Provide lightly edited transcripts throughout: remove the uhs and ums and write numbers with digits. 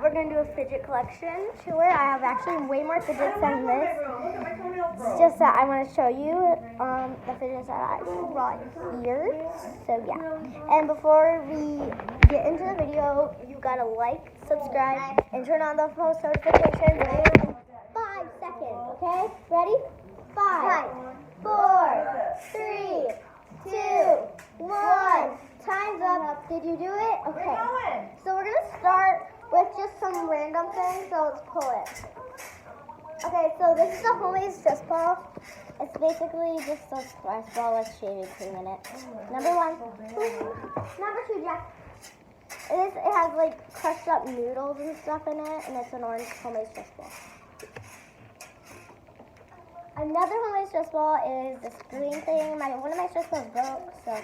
we're going to do a fidget collection tour. I have actually way more fidgets than this. It's just that I want to show you the fidgets that I brought here. So yeah. And before we get into the video, you got to like, subscribe, and turn on the post notifications in 5 seconds. Okay? Ready? 5, 4, 3, 2, 1. Time's up. Did you do it? Okay. So we're going to start with just some random things. So let's pull it. Okay, so this is a homemade stress ball. It's basically just a stress ball with shaving cream in it. Number 1. Number 2, Jack. It has like crushed up noodles and stuff in it, and it's an orange homemade stress ball. Another homemade stress ball is this green thing. One of my stress balls broke, so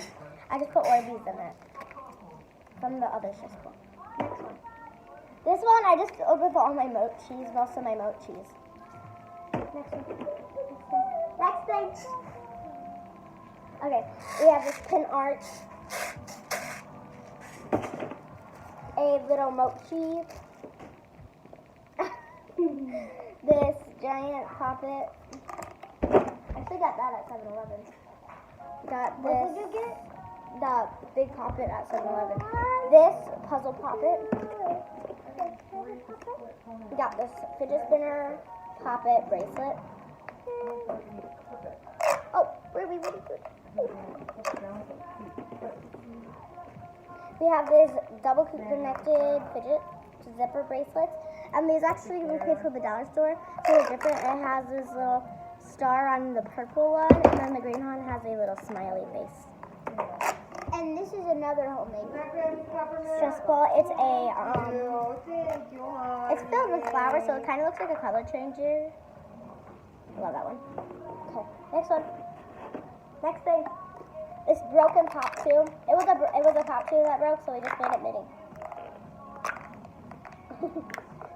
I just put Orbeez in it from the other stress ball. Next one. This one I just filled with all my mochis, most of my mochis. Next one. Next thing. Okay, we have this pin art, a little mochi, this giant puppet. I actually got that at 7-Eleven. Got this. What did you get? The big poppet at 7-Eleven. This puzzle poppet. We got this fidget spinner poppet bracelet. Oh, really good. We have this double connected fidget zipper bracelets. And these actually we paid for the dollar store. So they're different. It has this little star on the purple one, and then the green one has a little smiley face. And this is another homemade stress ball. It's it's filled with flowers, so it kind of looks like a color changer. I love that one. Okay, next one. Next thing. This broken pop tube. It was a pop tube that broke, so we just made it knitting.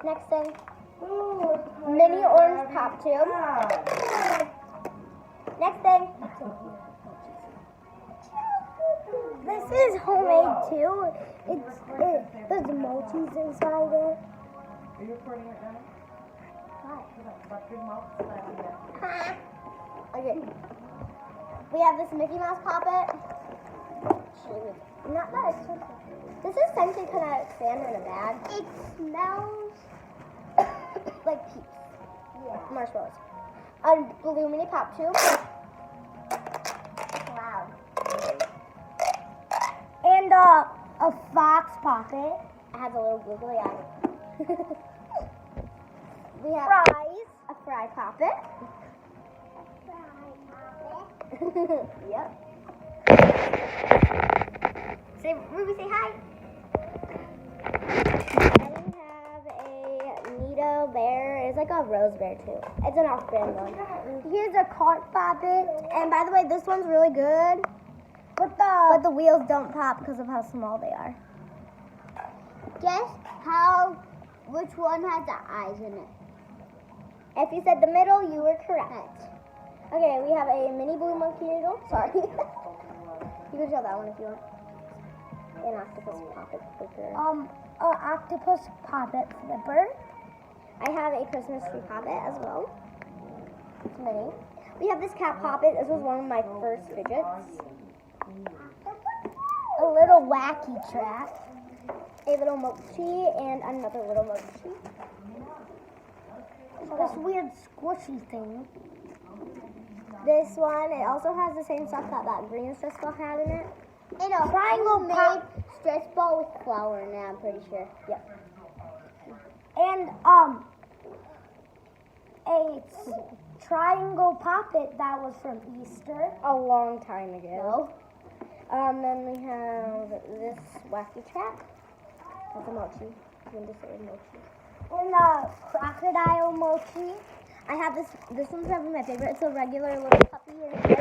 Next thing. Mini orange pop tube. Next thing. This is homemade too. There's mochis inside it. Are you recording it now? Hi. Okay. We have this Mickey Mouse poppet. Not that expensive. This is essentially kind of salmon in a bag. It smells like peeps. Yeah. Marshmallows. A blue mini pop tube. Wow. And a fox poppet. It has a little googly eye. We have fries. A fry poppet. Yep. Say, Ruby, say hi. And we have a Neato bear. It's like a rose bear too. It's an off-brand one. Here's a cart poppet. And by the way, this one's really good. But the wheels don't pop because of how small they are. Guess which one has the eyes in it? If you said the middle, you were correct. Okay, we have a mini blue monkey noodle. Sorry. You can show that one if you want. An octopus poppet flipper. Octopus poppet flipper. I have a Christmas tree poppet as well. It's mini. We have this cat poppet. This was one of my first fidgets. A little wacky trap. A little mochi and another little mochi. This weird squishy thing. This one, it also has the same stuff that green stress ball had in it. And a triangle made stress ball with flour in it, I'm pretty sure. Yep. And a triangle poppet that was from Easter. A long time ago. Then we have this wacky trap. That's a mochi. You can just say mochi. And a crocodile mochi. I have this one's probably my favorite. It's a regular little puppy. And good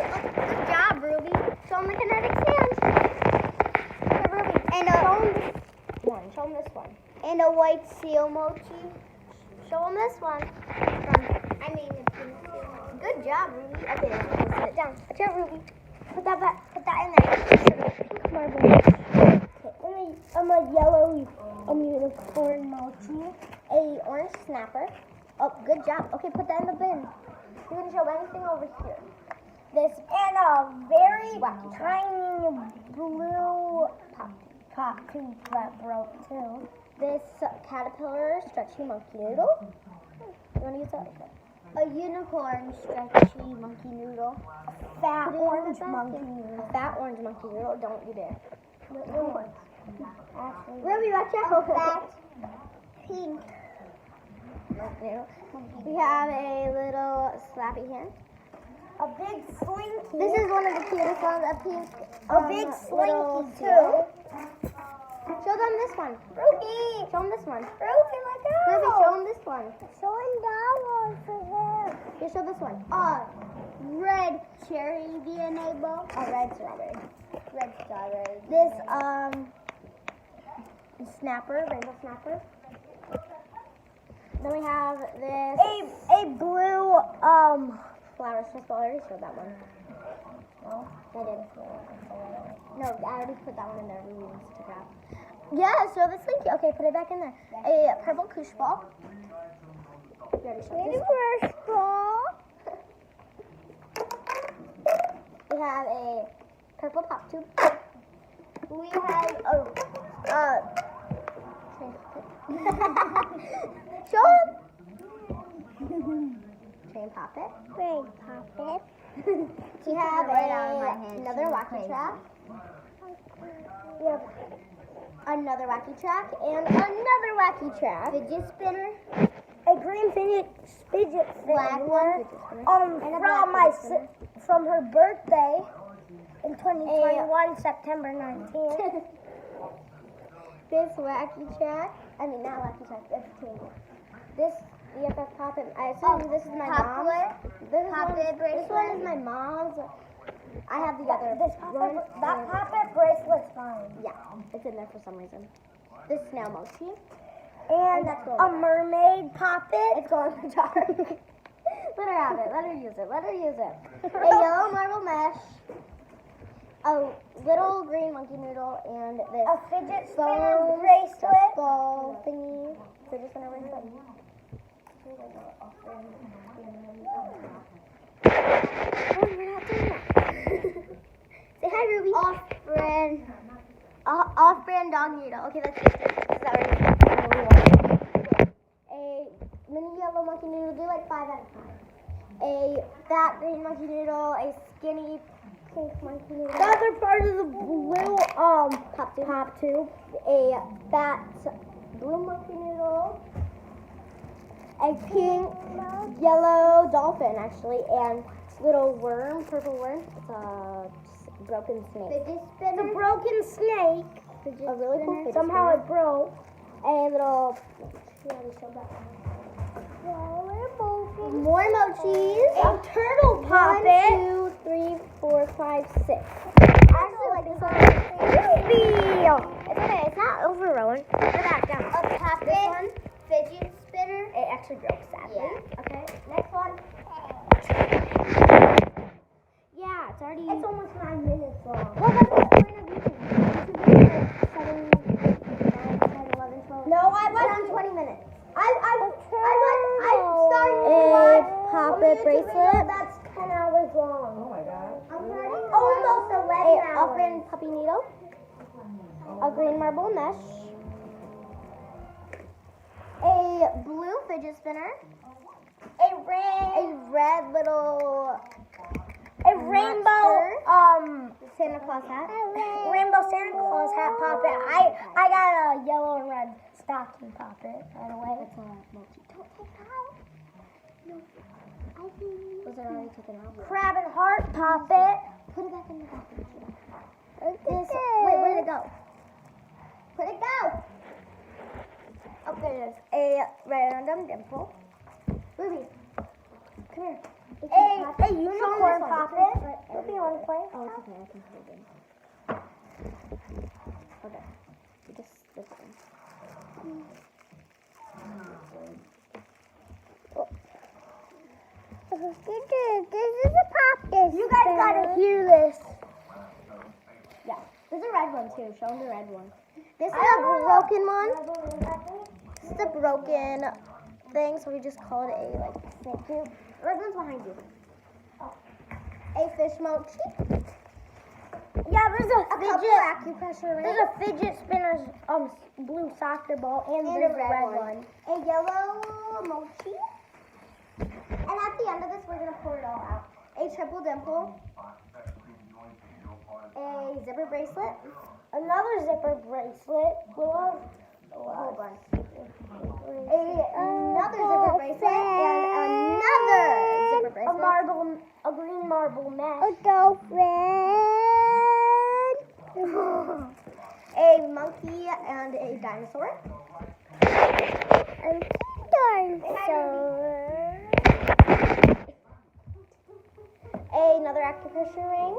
job, Ruby. Show them the kinetic stand. Here, Ruby. And show them this one. And a white seal mochi. Show them this one. Good job, Ruby. Okay, let's set it down. Watch out, Ruby. Put that in there. Pink marble. Okay, a yellow unicorn mochi, a orange snapper. Oh, good job. Okay, put that in the bin. You can show anything over here. This And a very wacky tiny blue pop tube that broke too. This caterpillar stretchy monkey noodle. You want to use that? A unicorn stretchy monkey noodle. Fat Put it in orange the monkey basket. noodle. A fat orange monkey noodle. Don't you dare. No. Actually, Ruby, watch out. fat pink. Noodle. We have a little slappy hand. A big slinky. This is one of the cutest ones. A pink. a big little slinky seal. too. Show them this one. Ruby, Show them this one. Ruby, let go. Ruby, show them this one. Showing that one for them. Here, show this one. Red cherry DNA bowl. Red strawberry. Red strawberry. This snapper, rainbow snapper. Then we have this A blue flower Swiss ball. I already showed that one. No, I didn't. No, I already put that one in there. We need to grab. Yeah, show the slinky. Okay, put it back in there. A purple koosh ball. We already showed this. first ball. We have a purple pop tube. We have Show them. Train poppet. Great poppet. We have right out of my hand. another She's wacky crazy. track. We have another wacky track and another wacky track. Fidget spinner. A green fidget spinner. Black one. Fidget spinner. And a black fidget spinner. From her birthday in 2021, September 19th. This wacky track. I mean, not wacky track. It's tingle. This EFF poppet. I assume this is my mom's. This one is my mom's. I have the other. One. That poppet bracelet's mine. Yeah, it's in there for some reason. This snail mochi. And that's going a mermaid poppet. It's going in the jar. Let her have it. Let her use it. Let her use it. A yellow marble mesh. A little green monkey noodle and this A fidget spinner foam bracelet. ball thingy. Fidget spinner bracelet. Oh, we're not doing that. Say hi, Ruby. Off-brand dog noodle. Okay, that's it. This is already a mini yellow monkey noodle. Do like 5 out of 5. A fat green monkey noodle. A skinny pink monkey noodle. The other part of the blue Pop tube. A fat blue monkey noodle. A pink yellow dolphin, actually, and little worm, purple worm. It's a broken snake. The broken snake. A really cool fidget Somehow spinner. it broke. A little. More mochis. A turtle 1, poppet. 2, 3, 4, 5, 6. I actually like this one. It's okay. It's not over, Rowan. Put it back down. A poppet. This one. Fidget spinner. It actually broke, sadly. Yeah. Okay. Next one. Yeah, it's already. It's almost 9 minutes long. Well, that's the point of YouTube. YouTube is 7, 9, 10, 11, 12. No, I was Around 20 minutes. I'm starting to A watch poppet a bracelet. video that's 10 hours long. Oh my god. I'm starting almost 11 A hours. off-brand puppy needle. A green marble mesh. A blue fidget spinner. A red little rainbow Santa Claus hat. rainbow Santa Claus hat poppet. I got a yellow and red stocking poppet, by the way. It's a mochi. Don't take that out. No. Was it already taken out? Crab and heart poppet. Put it back in the package. Wait, where did it go? Where'd it go? Oh, there it is. A random dimple. Ruby, come here. A unicorn poppet. Ruby, you want to play? Oh, it's okay. I can hold it. Okay. Just this one. This is a poppet. You guys gotta hear this. Yeah. There's a red one too. Show them the red one. This is a broken one. This is a broken thing, so we just call it a like snake cube. The red one's behind you. A fish mochi. Yeah, there's a Couple fidget. acupressure rings. There's a fidget spinner's blue soccer ball, and And there's a red one. A yellow mochi. And at the end of this, we're going to pour it all out. A triple dimple. A zipper bracelet. Another zipper bracelet. Hold on. Another zipper bracelet. And another zipper bracelet. A green marble mesh. A dolphin. A monkey and a dinosaur. Another acupressure ring.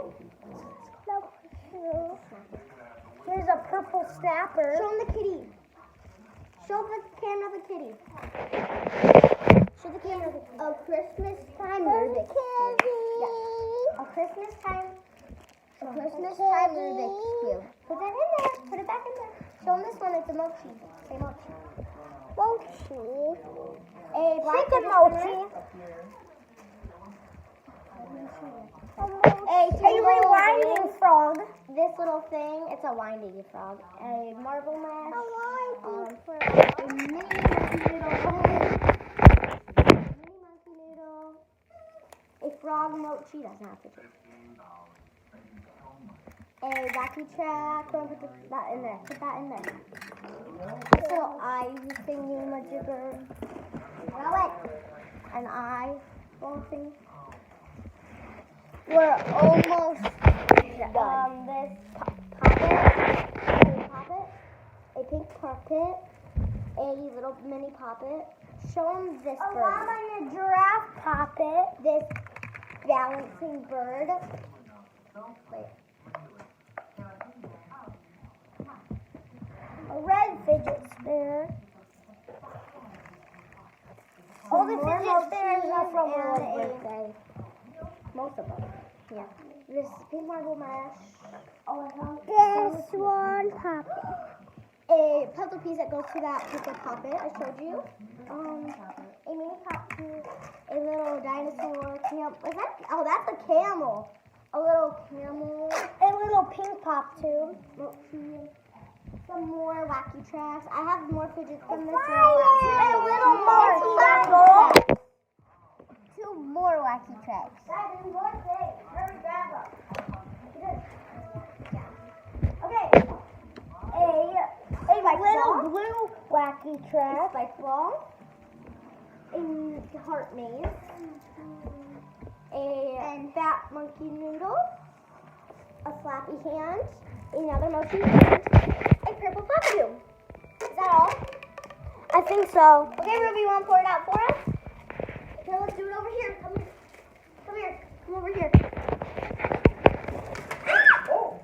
Here's a purple snapper. Show them the kitty. Show the camera the kitty. Show the camera the kitty. A Christmas time Rubik's Cube. Yeah. A Christmas time Rubik's Cube. Put that in there. Put it back in there. Show them this one. It's a mochi. Say mochi. Mochi. A black Chicken fidget mochi. spinner. A A rewinding frog. This little thing, it's a winding frog. A marble mash. A mini monkey noodle. A frog mochi. Doesn't have pictures. A wacky track. Don't put that in there. Put that in there. This little eye thingy majigger. An eye thing. We're almost done. This poppet, a pink poppet, a little mini poppet. Show them this A bird. llama and a giraffe poppet. This balancing bird. Wait. A red fidget spinner. All the fidget spinners are from Willow's birthday. Most of them. Yeah. This pink marble mash. This one poppet. A puzzle piece that goes to that picture poppet I showed you. A mini pop piece. A little dinosaur camel. Is that? Oh, that's a camel. A little camel. A little pink pop too. Mochi. Some more wacky tracks. I have more fidgets than this. A little more circle. 2 more wacky tracks. There's more things. Hurry, grab them. Okay. A little blue wacky track. Spike ball. A heart maze. A fat monkey noodle. A slappy hand. Another mochi hand. A purple pop cube. Is that all? I think so. Okay, Ruby, you want to pour it out for us? Okay, let's do it over here. Come here. Come here. Come over here. Oh.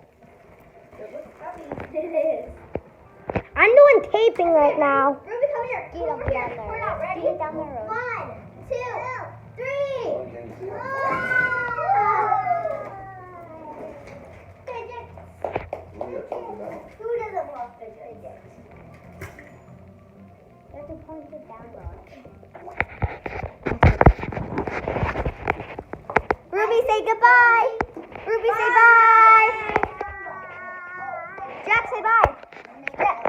It looks heavy. It is. I'm doing taping right now. Ruby, come here. Get up down there. Pour it out. Ready? Get down the road. 1, 2, 3. Fidgets. Who doesn't love fidgets? You have to point it down low. Ruby, say goodbye. Ruby, say bye. Jack, say bye. Jack.